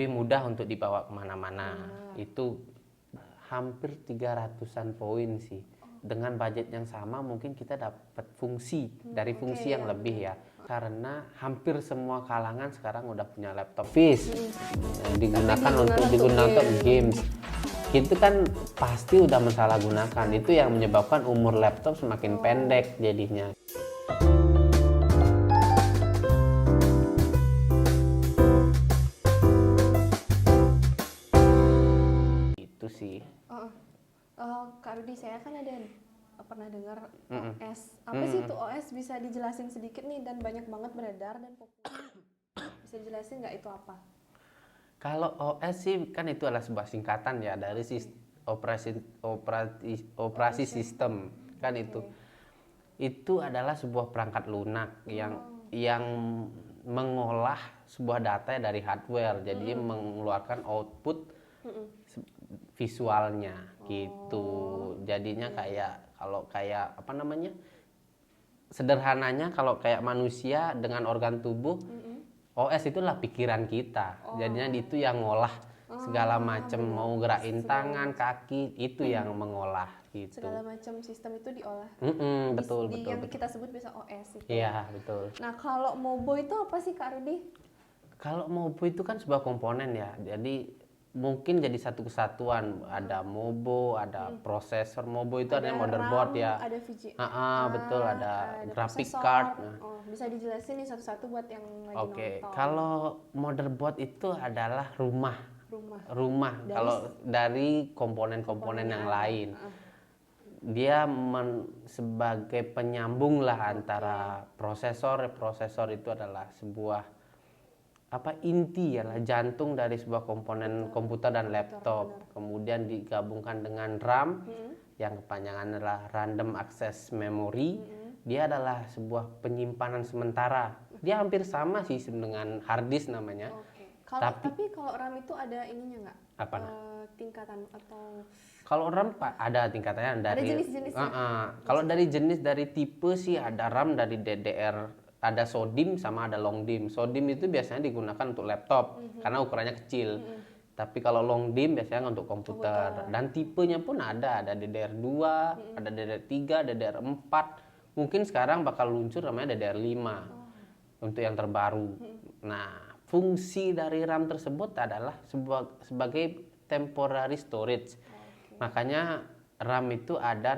lebih mudah untuk dibawa kemana-mana. Itu hampir 300-an poin sih. Dengan budget yang sama mungkin kita dapat fungsi dari fungsi yang lebih ya. Karena hampir semua kalangan sekarang udah punya laptop digunakan untuk games. Itu kan pasti udah mensalahgunakan. Itu yang menyebabkan umur laptop semakin pendek jadinya. Itu sih. Kak Rudi, saya kan ada pernah dengar OS. Apa sih itu OS? Bisa dijelasin sedikit nih, dan banyak banget beredar dan populer. Bisa dijelasin nggak itu apa? Kalau OS sih kan itu adalah sebuah singkatan ya dari operasi sistem kan itu. Itu adalah sebuah perangkat lunak yang mengolah sebuah data dari hardware, jadi mengeluarkan output visualnya gitu. Jadinya kayak apa namanya? Sederhananya kalau kayak manusia dengan organ tubuh, OS itulah pikiran kita. Jadinya itu yang ngolah segala macam, mau gerakin tangan, kaki, itu yang mengolah gitu. Segala macam sistem itu diolah. Betul. Yang kita sebut bisa OS itu. Iya, betul. Nah, kalau Mobo itu apa sih, Kak Rudi? Kalau Mobo itu kan sebuah komponen ya. Jadi mungkin jadi satu kesatuan. Ada Mobo, ada prosesor. Mobo itu ada motherboard RAM, ya. Ada VGA, betul, ada graphic processor. card. Bisa dijelasin nih satu-satu buat yang lagi nonton. Kalau motherboard itu adalah rumah. Kalau dari komponen-komponen yang lain. Dia sebagai penyambung lah antara prosesor itu adalah sebuah inti ya, jantung dari sebuah komponen komputer dan laptop. Kemudian digabungkan dengan RAM yang kepanjangan adalah random access memory. Dia adalah sebuah penyimpanan sementara. Dia hampir sama sih dengan hard disk namanya. Tapi kalau RAM itu ada ininya nggak? Tingkatan atau? Kalau RAM ada tingkatannya dari. Ada jenis-jenisnya. Kalau dari jenis dari tipe sih ada RAM dari DDR, ada SODIMM sama ada LONGDIMM. SODIMM itu biasanya digunakan untuk laptop karena ukurannya kecil. Tapi kalau LONGDIMM biasanya untuk komputer. Dan tipenya pun ada DDR2, ada DDR3, DDR4. Mungkin sekarang bakal luncur namanya DDR5 untuk yang terbaru. Nah, fungsi dari RAM tersebut adalah sebagai temporary storage. Makanya RAM itu ada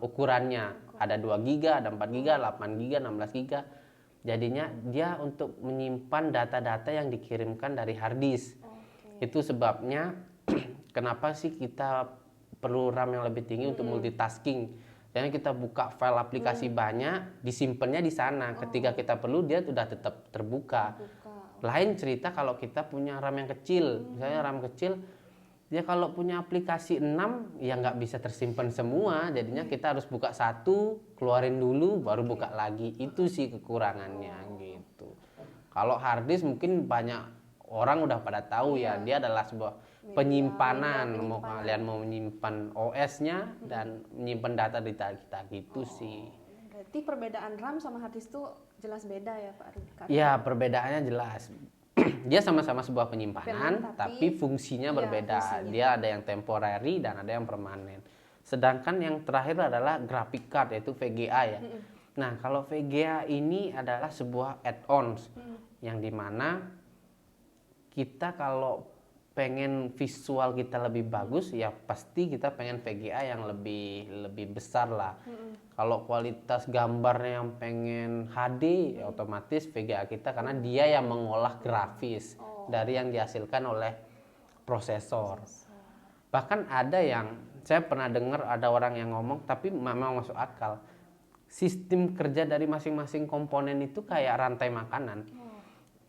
ukurannya. Ada 2 GB, ada 4 GB, 8 GB, 16 GB. Jadinya dia untuk menyimpan data-data yang dikirimkan dari hard disk. Itu sebabnya kenapa sih kita perlu RAM yang lebih tinggi untuk multitasking. Jadi kita buka file aplikasi banyak, disimpannya di sana. Ketika kita perlu dia sudah tetap terbuka. Lain cerita kalau kita punya RAM yang kecil. Misalnya RAM kecil, dia kalau punya aplikasi 6 ya nggak bisa tersimpan semua. Jadinya kita harus buka satu, keluarin dulu, baru buka lagi. Itu sih kekurangannya gitu. Kalau hard disk mungkin banyak orang udah pada tahu ya, dia adalah sebuah penyimpanan. Kalian mau menyimpan OS-nya dan menyimpan data kita gitu sih. Berarti perbedaan RAM sama hard disk itu jelas beda ya, Pak Rudi? Ya, perbedaannya jelas. Dia sama-sama sebuah penyimpanan, tapi fungsinya berbeda. Dia ada yang temporary dan ada yang permanen. Sedangkan yang terakhir adalah graphic card, yaitu VGA ya. Nah, kalau VGA ini adalah sebuah add-ons yang dimana kita kalau pengen visual kita lebih bagus, ya pasti kita pengen VGA yang lebih besar lah. Kalau kualitas gambarnya yang pengen HD, ya otomatis VGA kita, karena dia yang mengolah grafis dari yang dihasilkan oleh prosesor. Bahkan ada yang saya pernah dengar ada orang yang ngomong, tapi memang masuk akal. Sistem kerja dari masing-masing komponen itu kayak rantai makanan.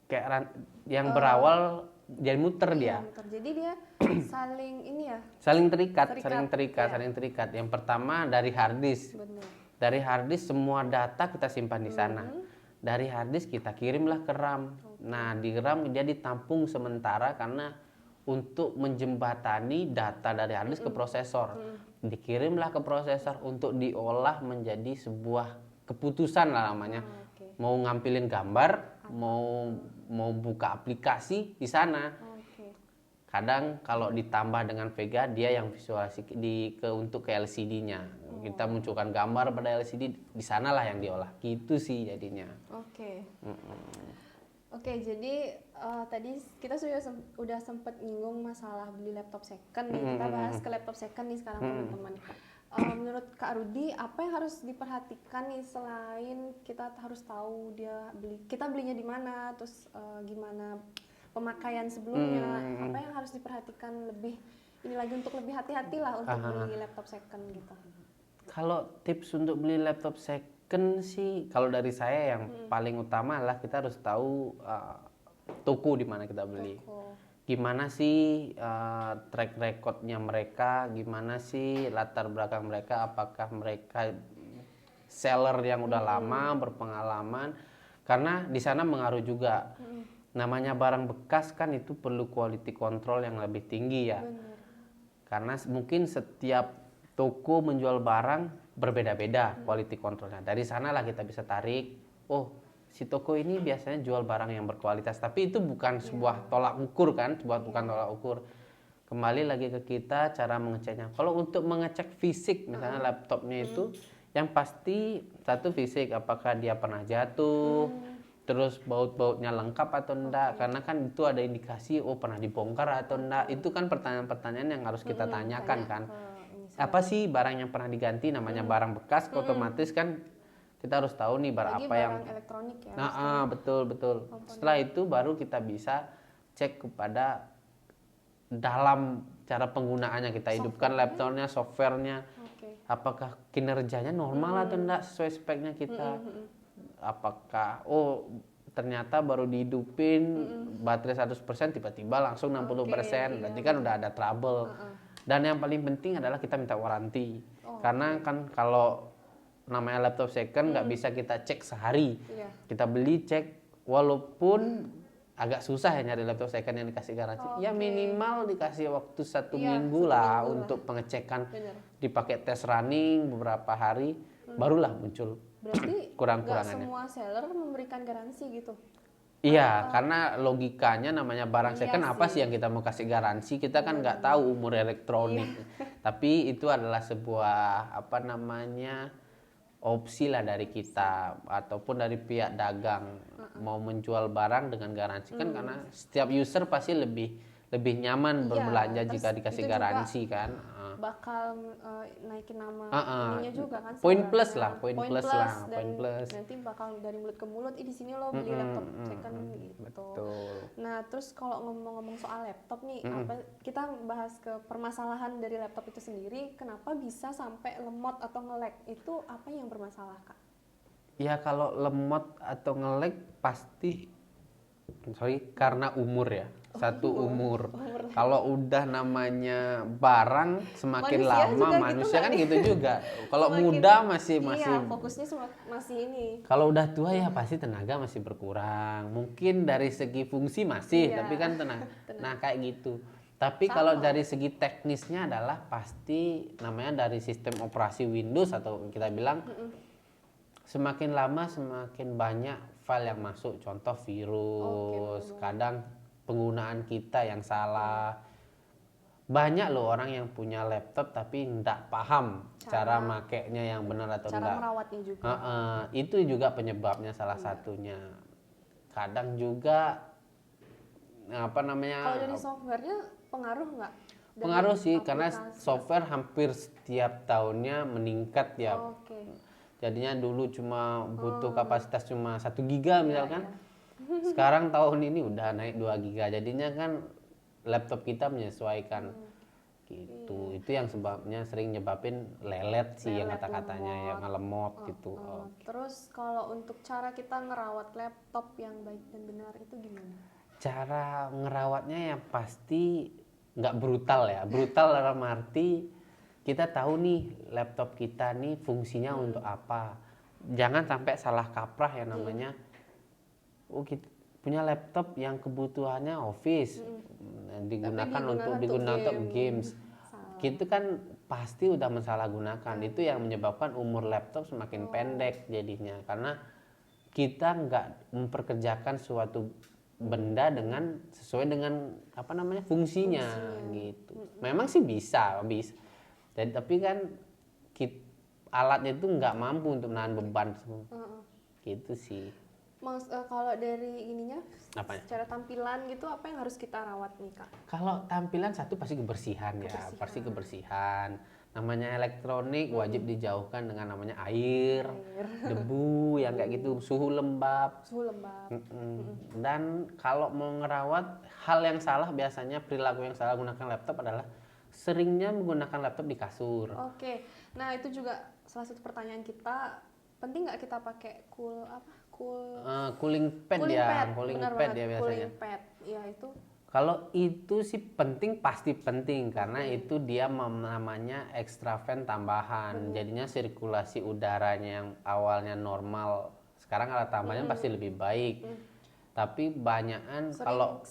Kayak yang berawal jadi muter dia. Jadi dia saling terikat. Yang pertama dari hard disk. Dari hard disk semua data kita simpan di sana. Dari hard disk kita kirimlah ke RAM. Nah, di RAM dia ditampung sementara karena untuk menjembatani data dari hard disk ke prosesor. Dikirimlah ke prosesor untuk diolah menjadi sebuah keputusan lah namanya. Mau ngampilin gambar mau buka aplikasi di sana. Oke. Kadang kalau ditambah dengan Vega dia yang visualisasi untuk ke LCD-nya. Kita munculkan gambar pada LCD, di sanalah yang diolah. Gitu sih jadinya. Oke. Oke, jadi tadi kita udah sempet nyinggung masalah beli laptop second nih. Kita bahas ke laptop second nih sekarang teman-teman. Menurut Kak Rudi, apa yang harus diperhatikan nih selain kita harus tahu kita belinya di mana, terus gimana pemakaian sebelumnya, apa yang harus diperhatikan lebih ini lagi untuk lebih hati-hati lah untuk beli laptop second gitu. Kalau tips untuk beli laptop second sih, kalau dari saya yang paling utama adalah kita harus tahu toko di mana kita beli. Gimana sih track recordnya mereka, gimana sih latar belakang mereka, apakah mereka seller yang udah lama berpengalaman, karena di sana mengaruh juga. Namanya barang bekas kan itu perlu quality control yang lebih tinggi ya. Bener. Karena mungkin setiap toko menjual barang berbeda-beda quality controlnya. Dari sanalah kita bisa tarik, oh si toko ini biasanya jual barang yang berkualitas. Tapi itu bukan sebuah tolak ukur kan, bukan tolak ukur. Kembali lagi ke kita cara mengeceknya. Kalau untuk mengecek fisik misalnya laptopnya itu, yang pasti satu fisik, apakah dia pernah jatuh, terus baut-bautnya lengkap atau enggak, karena kan itu ada indikasi pernah dibongkar atau enggak. Itu kan pertanyaan-pertanyaan yang harus kita tanyakan kan. Apa sih barang yang pernah diganti, namanya barang bekas, otomatis kan kita harus tahu nih Lagi apa yang elektronik ya. betul. Setelah itu baru kita bisa cek kepada dalam cara penggunaannya, kita hidupkan laptopnya, softwarenya, apakah kinerjanya normal atau enggak sesuai speknya kita. Apakah ternyata baru dihidupin baterai 100% tiba-tiba langsung 60%, berarti kan udah ada trouble. Dan yang paling penting adalah kita minta waranti. Karena kan kalau namanya laptop second nggak bisa kita cek sehari. Kita beli cek, walaupun agak susah ya nyari laptop second yang dikasih garansi. Ya minimal dikasih waktu 1 minggu lah untuk pengecekan. Dipakai tes running beberapa hari, barulah muncul berarti kurang-kurangannya. Semua seller memberikan garansi gitu. Iya, karena logikanya namanya barang second, apa sih yang kita mau kasih garansi? Kita kan nggak tahu umur elektronik. Tapi itu adalah sebuah opsi lah dari kita ataupun dari pihak dagang mau menjual barang dengan garansi kan, karena setiap user pasti lebih nyaman berbelanja jika dikasih garansi kan. Bakal naikin nama ininya juga kan, poin plus dan nanti bakal dari mulut ke mulut, di sini lo beli laptop second gitu. Betul. Nah terus kalau ngomong-ngomong soal laptop nih, kita bahas ke permasalahan dari laptop itu sendiri, kenapa bisa sampai lemot atau nge-lag, itu apa yang bermasalah Kak? Ya kalau lemot atau nge-lag pasti karena umur ya. Umur. Kalau udah namanya barang semakin lama manusia kan gitu juga. Kalau muda masih fokusnya masih ini. Kalau udah tua ya pasti tenaga masih berkurang. Mungkin dari segi fungsi masih, tapi kan tenaga. Nah kayak gitu. Tapi kalau dari segi teknisnya adalah pasti namanya dari sistem operasi Windows atau kita bilang semakin lama semakin banyak file yang masuk. Contoh virus, kadang penggunaan kita yang salah. Banyak loh orang yang punya laptop tapi nggak paham cara makainya yang benar atau enggak. Cara merawatnya juga. Itu juga penyebabnya salah satunya. Kadang juga kalau dari softwarenya pengaruh nggak? Pengaruh sih, karena software hampir setiap tahunnya meningkat ya. Jadinya dulu cuma butuh kapasitas cuma 1 giga misalkan. Sekarang tahun ini udah naik 2 giga. Jadinya kan laptop kita menyesuaikan gitu. Itu yang sebabnya sering nyebabin lelet sih, yang kata-katanya ya, ngelemot gitu. Terus kalau untuk cara kita ngerawat laptop yang baik dan benar itu gimana? Cara ngerawatnya ya pasti nggak brutal ya. Brutal dalam arti kita tahu nih laptop kita nih fungsinya untuk apa. Jangan sampai salah kaprah ya namanya. Kita punya laptop yang kebutuhannya office, digunakan untuk games. Gitu kan pasti udah mensalahgunakan. Itu yang menyebabkan umur laptop semakin pendek jadinya, karena kita nggak memperkerjakan suatu benda dengan sesuai dengan apa namanya fungsinya gitu. Memang sih bisa. Jadi tapi kan alatnya itu nggak mampu untuk menahan beban semua. Gitu sih. Kalau dari ininya, Apanya? secara tampilan gitu, apa yang harus kita rawat nih Kak? Kalau tampilan satu pasti kebersihan ya, pasti kebersihan. Namanya elektronik wajib dijauhkan dengan namanya air, debu yang kayak gitu, suhu lembab. Dan kalau mau ngerawat, hal yang salah biasanya perilaku yang salah menggunakan laptop adalah seringnya menggunakan laptop di kasur. Oke, nah itu juga salah satu pertanyaan kita, penting nggak kita pakai cooling pad ya biasanya. Cooling pad, ya itu. Kalau itu sih penting, pasti penting karena itu dia namanya extra fan tambahan. Jadinya sirkulasi udaranya yang awalnya normal sekarang ada tambahannya pasti lebih baik. Tapi banyakan kalau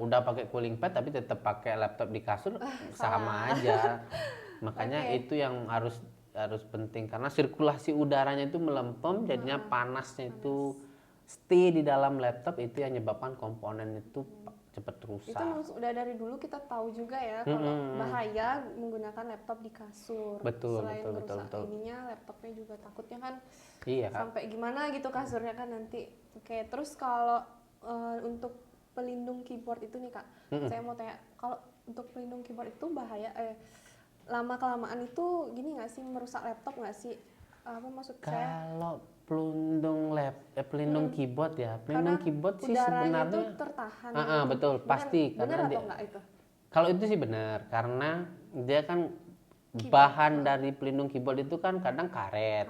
udah pakai cooling pad tapi tetap pakai laptop di kasur sama aja. Makanya itu yang harus penting karena sirkulasi udaranya itu melempem, jadinya panasnya itu stay di dalam laptop, itu yang menyebabkan komponen itu cepat rusak. Itu udah dari dulu kita tahu juga ya kalau bahaya menggunakan laptop di kasur. Selain merusak ininya, laptopnya juga takutnya kan sampai gimana gitu kasurnya kan nanti. Oke, terus kalau untuk pelindung keyboard itu nih Kak, saya mau tanya, kalau untuk pelindung keyboard itu bahaya lama kelamaan itu gini nggak sih, merusak laptop nggak sih? Apa maksud saya? Kalau pelindung keyboard ya, pelindung keyboard sih udaranya sebenarnya itu tertahan. Betul, pasti bener atau enggak itu? Kalau itu sih benar karena dia kan bahan dari pelindung keyboard itu kan kadang karet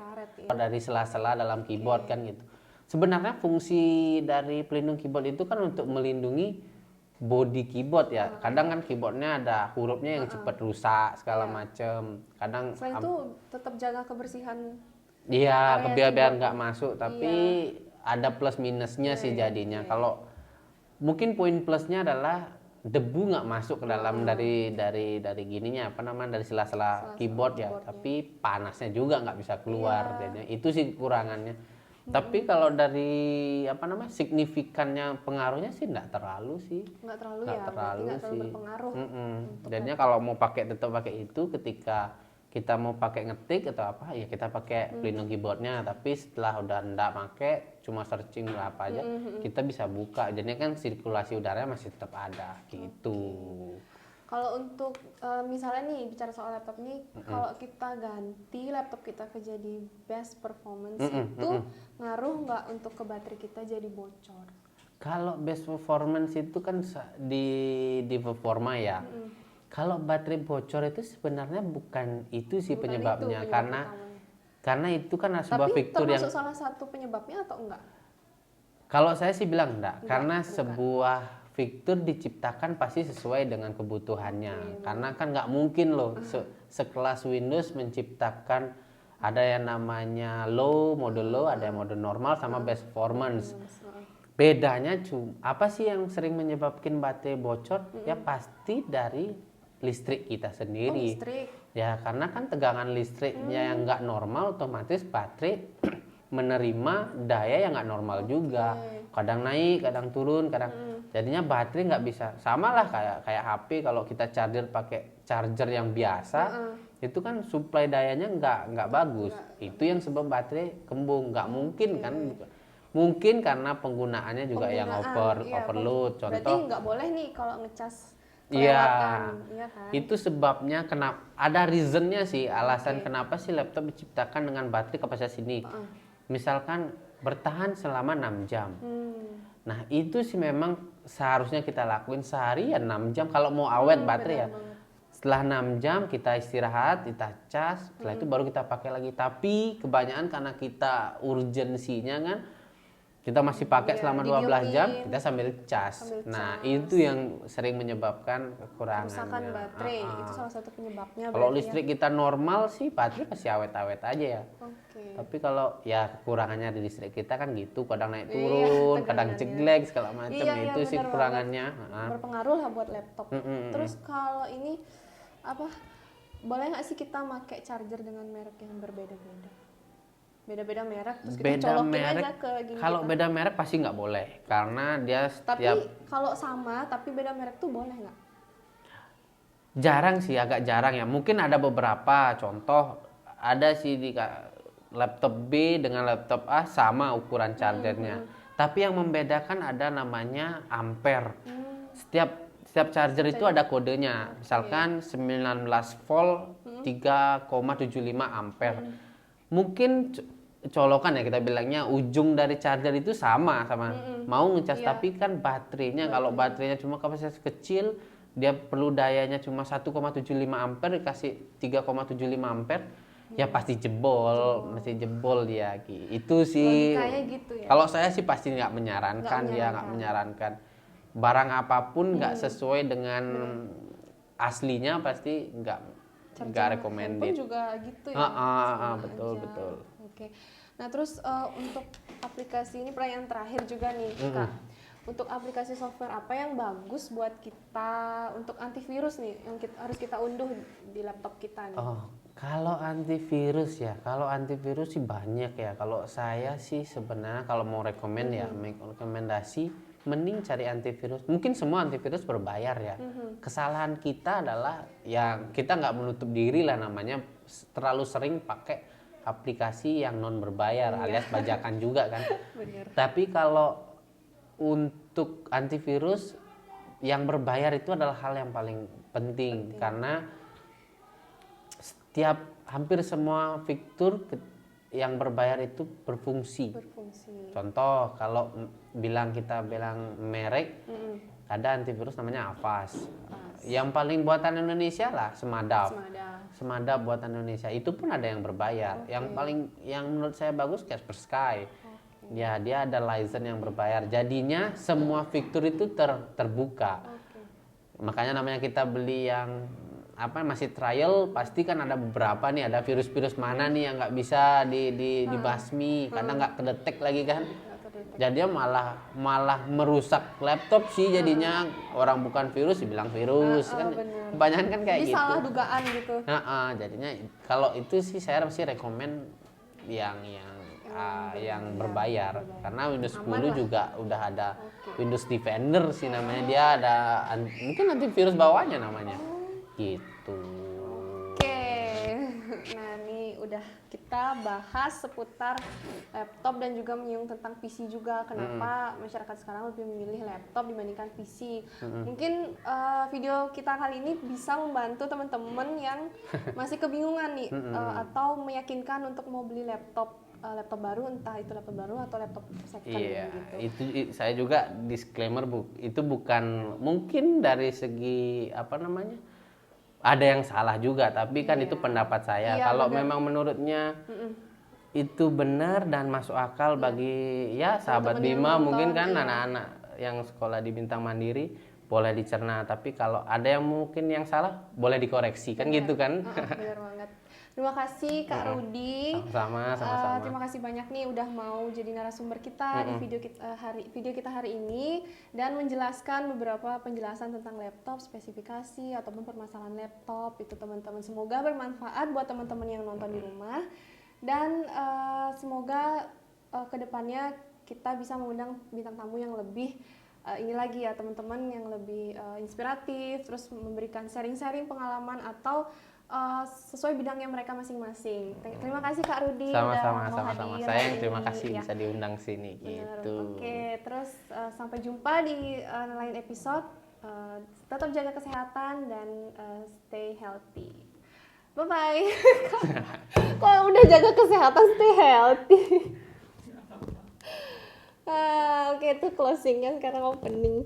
dari sela-sela dalam keyboard kan gitu. Sebenarnya fungsi dari pelindung keyboard itu kan untuk melindungi body keyboard ya. Kadang kan keyboardnya ada hurufnya yang cepat rusak segala macem. Kadang selain itu tetap jaga kebersihan. Iya, biar nggak masuk, tapi ada plus minusnya sih jadinya. Kalau mungkin poin plusnya adalah debu nggak masuk ke dalam dari gininya apa namanya dari sela-sela keyboard ya, tapi panasnya juga nggak bisa keluar. Jadinya itu sih kekurangannya. Tapi kalau dari apa namanya signifikannya pengaruhnya sih nggak terlalu sih. Nggak terlalu berpengaruh. Jadinya kalau mau tetap pakai itu ketika kita mau pakai ngetik atau apa ya kita pakai pelindung keyboardnya, tapi setelah udah ndak pakai cuma searching apa aja kita bisa buka, jadinya kan sirkulasi udaranya masih tetap ada gitu. Kalau untuk misalnya nih bicara soal laptop nih, kalau kita ganti laptop kita ke jadi best performance itu ngaruh nggak untuk ke baterai kita jadi bocor? Kalau best performance itu kan di performa ya. Kalau baterai bocor itu sebenarnya bukan itu sih penyebabnya, karena itu kan sebuah fitur yang termasuk salah satu penyebabnya atau enggak? Kalau saya sih bilang enggak, karena sebuah fitur diciptakan pasti sesuai dengan kebutuhannya. Karena kan nggak mungkin loh sekelas Windows menciptakan ada yang namanya mode low, ada yang mode normal sama best performance. Bedanya apa sih yang sering menyebabkan baterai bocor? Ya pasti dari listrik kita sendiri. Ya karena kan tegangan listriknya yang nggak normal, otomatis baterai menerima daya yang nggak normal juga. Kadang naik, kadang turun, jadinya baterai nggak bisa. Sama lah kayak HP, kalau kita pakai charger yang biasa, itu kan suplai dayanya nggak bagus. Itu yang sebab baterai kembung. Nggak mungkin kan? Mungkin karena penggunaannya juga yang overload. Contoh. Berarti nggak boleh nih kalau ngecas. Iya, kan? Itu sebabnya kenapa ada reasonnya sih, alasan kenapa sih laptop diciptakan dengan baterai kapasitas ini. Misalkan bertahan selama 6 jam. Nah itu sih memang seharusnya kita lakuin seharian 6 jam kalau mau awet baterai ya. Setelah 6 jam kita istirahat, kita cas, setelah itu baru kita pakai lagi. Tapi kebanyakan karena kita urgensinya kan, kita masih pakai selama 12 jam, kita sambil cas. Nah itu yang sering menyebabkan kekurangannya. Kerusakan baterai, itu salah satu penyebabnya. Kalau listrik kita normal sih baterai pasti awet-awet aja ya. Tapi kalau ya kekurangannya di listrik kita kan gitu, kadang naik turun, kadang jeglek segala macam. Itu sih kekurangannya. Berpengaruh lah buat laptop. Terus kalau ini boleh nggak sih kita pakai charger dengan merek yang berbeda-beda? beda-beda merek terus kita Beda colokin merek, aja ke gigi kalau kita. beda merek pasti nggak boleh karena dia Tapi setiap kalau sama tapi beda merek tuh boleh nggak? jarang sih, agak jarang ya. Mungkin ada beberapa contoh, ada sih di laptop B dengan laptop A sama ukuran chargernya. Tapi yang membedakan ada namanya ampere. Setiap charger itu ada kodenya. Misalkan 19 volt 3,75 ampere. Mungkin colokan ya kita bilangnya ujung dari charger itu sama mau ngecas tapi kan baterainya kalau baterainya cuma kapasitas kecil dia perlu dayanya cuma 1,75 ampere dikasih 3,75 ampere ya pasti mesti jebol dia itu sih Logikanya gitu ya. kalau saya sih pasti nggak menyarankan barang apapun nggak sesuai dengan aslinya pasti nggak recommended. Handphone juga gitu ya. Betul. Oke. Nah, terus untuk aplikasi ini pertanyaan terakhir juga nih, Kak. Untuk aplikasi software apa yang bagus buat kita untuk antivirus nih yang harus kita unduh di laptop kita nih? Oh, kalau antivirus sih banyak ya. Kalau saya sih sebenarnya kalau mau rekomendasi mending cari antivirus. Mungkin semua antivirus berbayar ya. Kesalahan kita adalah ya kita nggak menutup diri lah namanya terlalu sering pakai aplikasi yang non berbayar alias bajakan juga kan. Bener. Tapi kalau untuk antivirus yang berbayar itu adalah hal yang paling penting. Karena hampir semua fitur yang berbayar itu berfungsi. Contoh kalau kita bilang merek ada antivirus namanya Avast. Yang paling buatan Indonesia lah Semadap buatan Indonesia. Itu pun ada yang berbayar. Yang menurut saya bagus Kaspersky. Ya, dia ada license yang berbayar. Jadinya semua fitur itu terbuka. Makanya namanya kita beli yang masih trial, pasti kan ada beberapa nih, ada virus-virus mana nih yang nggak bisa dibasmi karena nggak kedetek lagi kan. Jadinya malah merusak laptop sih jadinya. Orang bukan virus dibilang virus kan. Kebanyakan kan kayak jadi gitu. Salah dugaan gitu. Jadinya kalau itu sih saya masih rekomen yang berbayar karena Windows 10 juga udah ada Windows Defender sih namanya, dia ada mungkin antivirus bawahnya namanya gitu. Nah ini udah kita bahas seputar laptop dan juga menyinggung tentang PC juga, kenapa masyarakat sekarang lebih memilih laptop dibandingkan PC. Mungkin video kita kali ini bisa membantu teman-teman yang masih kebingungan nih atau meyakinkan untuk mau beli laptop baru, entah itu laptop baru atau laptop second gitu. Itu saya juga disclaimer itu bukan mungkin dari segi ada yang salah juga, tapi kan itu pendapat saya. Kalau memang menurutnya itu benar dan masuk akal bagi sahabat Bima mungkin kan anak-anak yang sekolah di Bintang Mandiri boleh dicerna, tapi kalau ada yang mungkin yang salah boleh dikoreksi kan gitu kan. Benar banget. Terima kasih Kak Rudi. Sama-sama. Terima kasih banyak nih udah mau jadi narasumber kita di video kita hari ini dan menjelaskan beberapa penjelasan tentang laptop, spesifikasi ataupun permasalahan laptop itu teman-teman. Semoga bermanfaat buat teman-teman yang nonton di rumah dan semoga kedepannya kita bisa mengundang bintang tamu yang lebih ini lagi ya teman-teman, yang lebih inspiratif, terus memberikan sharing-sharing pengalaman atau sesuai bidangnya mereka masing-masing. Terima kasih Kak Rudi. Sama-sama. Saya yang terima kasih bisa diundang sini gitu. Oke, terus sampai jumpa di lain episode. Tetap jaga kesehatan dan stay healthy. Bye-bye. Kok udah jaga kesehatan, stay healthy. Oke, itu closingnya, sekarang opening.